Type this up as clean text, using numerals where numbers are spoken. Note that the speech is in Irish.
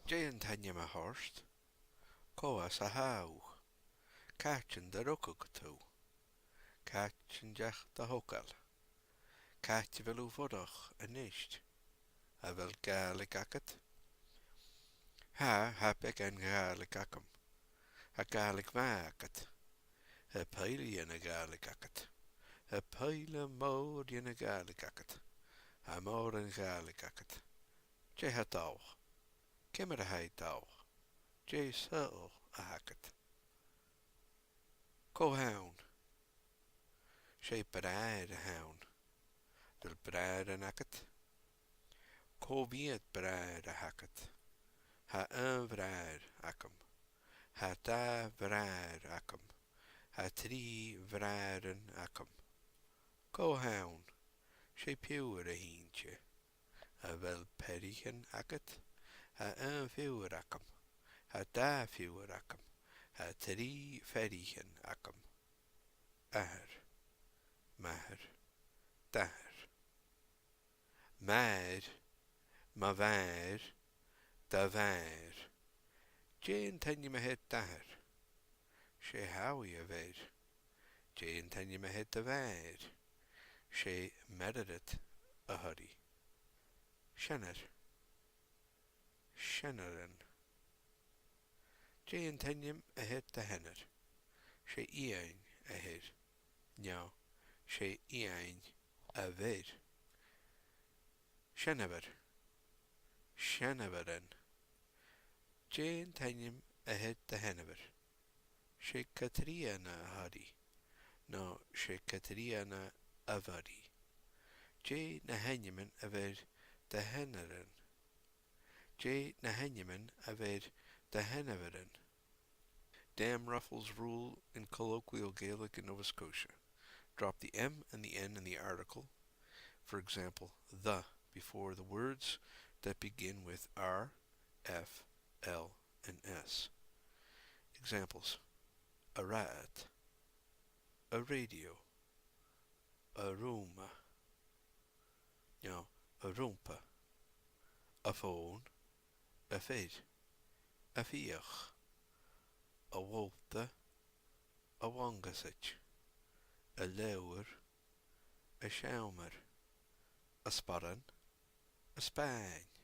Déan tainne a thorst, cóas a háu, Caitin de rucug tú, Caitin deach de thogail, Cait bheilú fodach a-nist, a bheil Gaelic agad, ha beagan Gaelic agam, a Gaelic agad, a bheil a Gaelic agad, a bheil móran a Gaelic agad, a móran Gaelic agad, ha dách, Ciamar a dách, saoghal a agad. Cóhaun, bràithrean a haun, del bràithrean agad, mhiad bràithrean a agad, ha bhràthir agam, ha bhràthir agam, ha bhràithrean agam. Cóhaun, piuthar a hínte, a bheil peathraichean agad, ha phiuthar agam, ha fiuthar agam, ha peathraichean agam. Athair, mhath, deach, mhiad, mhath, dhen. Déan tainne deach, hawi a bheir. Déan tainne dhen, meredith a hurry. Ciamar, ciamaran. Déan tainne dhenar, t-ainm a hir. No, t-ainm a bheir. Ciamar, ciamaran. Déan tainne dhenabar, Caitríana a hurry. No, Caitríana a bhurry. Dé na hainneman a bheir dhenaran. Dé na hainneman a bheir dhenabaran. Dam Ruffles rule in colloquial Gaelic in Nova Scotia. Drop the M and the N in the article. For example, the before the words that begin with R, F, L, and S. Examples: a rat, a radio, a room, a roompa, a phone, a fed, a fiach, a wolta, a wangasich, a lewer, a Ciamar, a sporran, a Spain.